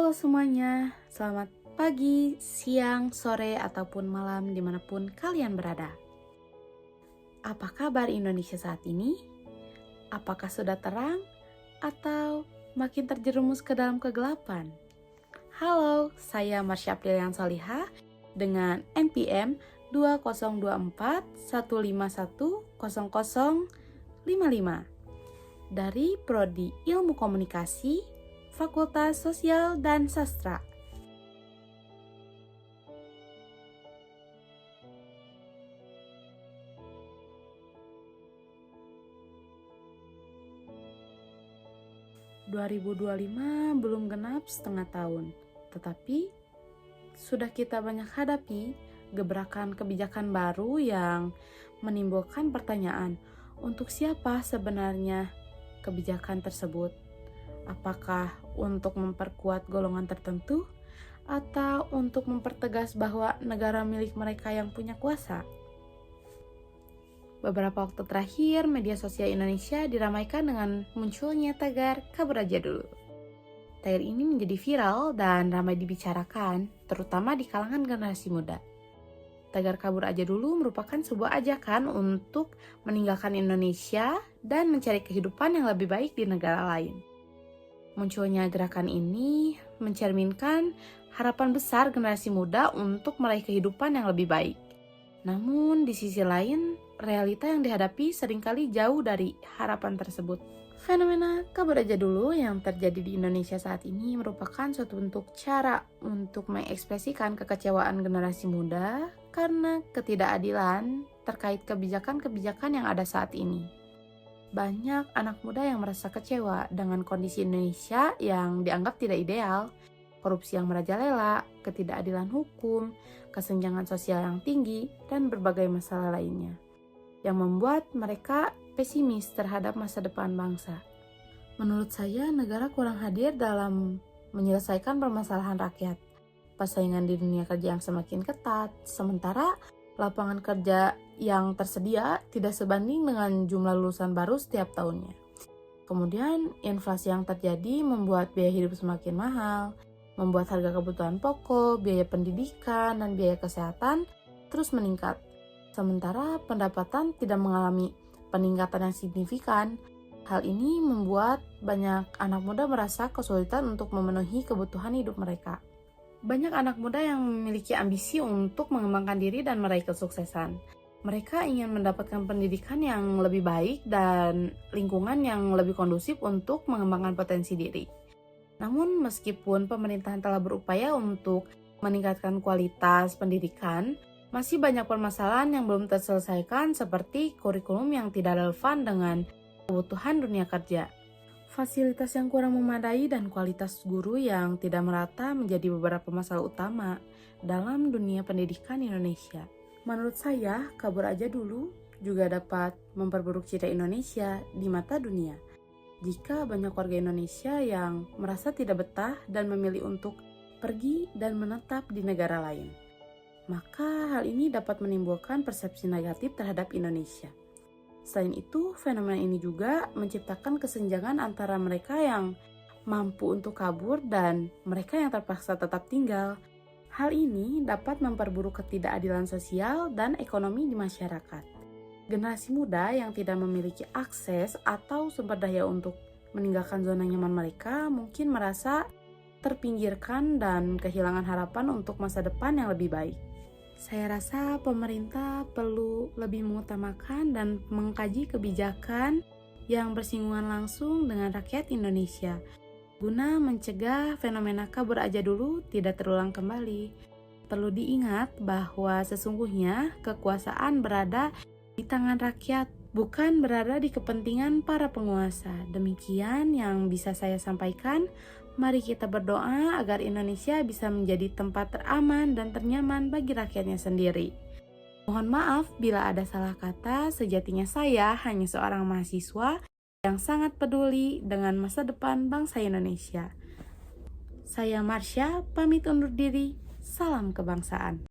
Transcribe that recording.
Halo semuanya, selamat pagi, siang, sore, ataupun malam dimanapun kalian berada. Apa kabar Indonesia saat ini? Apakah sudah terang atau makin terjerumus ke dalam kegelapan? Halo, saya Marsha Aprilian Solihah dengan NPM 202415100055 dari Prodi Ilmu Komunikasi, Fakultas Sosial dan Sastra. ...2025 belum genap setengah tahun, tetapi sudah kita banyak hadapi gebrakan kebijakan baru yang menimbulkan pertanyaan, untuk siapa sebenarnya kebijakan tersebut? Apakah untuk memperkuat golongan tertentu atau untuk mempertegas bahwa negara milik mereka yang punya kuasa? Beberapa waktu terakhir, media sosial Indonesia diramaikan dengan munculnya tagar "kabur aja dulu". Tagar ini menjadi viral dan ramai dibicarakan, terutama di kalangan generasi muda. Tagar "kabur aja dulu" merupakan sebuah ajakan untuk meninggalkan Indonesia dan mencari kehidupan yang lebih baik di negara lain. Munculnya gerakan ini mencerminkan harapan besar generasi muda untuk meraih kehidupan yang lebih baik. Namun di sisi lain, realita yang dihadapi seringkali jauh dari harapan tersebut. Fenomena kabur aja dulu yang terjadi di Indonesia saat ini merupakan suatu bentuk cara untuk mengekspresikan kekecewaan generasi muda karena ketidakadilan terkait kebijakan-kebijakan yang ada saat ini. Banyak anak muda yang merasa kecewa dengan kondisi Indonesia yang dianggap tidak ideal, korupsi yang merajalela, ketidakadilan hukum, kesenjangan sosial yang tinggi, dan berbagai masalah lainnya, yang membuat mereka pesimis terhadap masa depan bangsa. Menurut saya, negara kurang hadir dalam menyelesaikan permasalahan rakyat. Persaingan di dunia kerja yang semakin ketat, sementara lapangan kerja yang tersedia tidak sebanding dengan jumlah lulusan baru setiap tahunnya. Kemudian, inflasi yang terjadi membuat biaya hidup semakin mahal, membuat harga kebutuhan pokok, biaya pendidikan, dan biaya kesehatan terus meningkat. Sementara pendapatan tidak mengalami peningkatan yang signifikan. Hal ini membuat banyak anak muda merasa kesulitan untuk memenuhi kebutuhan hidup mereka. Banyak anak muda yang memiliki ambisi untuk mengembangkan diri dan meraih kesuksesan. Mereka ingin mendapatkan pendidikan yang lebih baik dan lingkungan yang lebih kondusif untuk mengembangkan potensi diri. Namun meskipun pemerintahan telah berupaya untuk meningkatkan kualitas pendidikan, masih banyak permasalahan yang belum terselesaikan seperti kurikulum yang tidak relevan dengan kebutuhan dunia kerja. Fasilitas yang kurang memadai dan kualitas guru yang tidak merata menjadi beberapa masalah utama dalam dunia pendidikan Indonesia. Menurut saya, kabur aja dulu juga dapat memperburuk citra Indonesia di mata dunia. Jika banyak warga Indonesia yang merasa tidak betah dan memilih untuk pergi dan menetap di negara lain, maka hal ini dapat menimbulkan persepsi negatif terhadap Indonesia. Selain itu, fenomena ini juga menciptakan kesenjangan antara mereka yang mampu untuk kabur dan mereka yang terpaksa tetap tinggal. Hal ini dapat memperburuk ketidakadilan sosial dan ekonomi di masyarakat. Generasi muda yang tidak memiliki akses atau sumber daya untuk meninggalkan zona nyaman mereka mungkin merasa terpinggirkan dan kehilangan harapan untuk masa depan yang lebih baik. Saya rasa pemerintah perlu lebih mengutamakan dan mengkaji kebijakan yang bersinggungan langsung dengan rakyat Indonesia guna mencegah fenomena kabur aja dulu tidak terulang kembali. Perlu diingat bahwa sesungguhnya kekuasaan berada di tangan rakyat, bukan berada di kepentingan para penguasa. Demikian yang bisa saya sampaikan. Mari kita berdoa agar Indonesia bisa menjadi tempat teraman dan ternyaman bagi rakyatnya sendiri. Mohon maaf bila ada salah kata, sejatinya saya hanya seorang mahasiswa yang sangat peduli dengan masa depan bangsa Indonesia. Saya Marsha, pamit undur diri. Salam kebangsaan.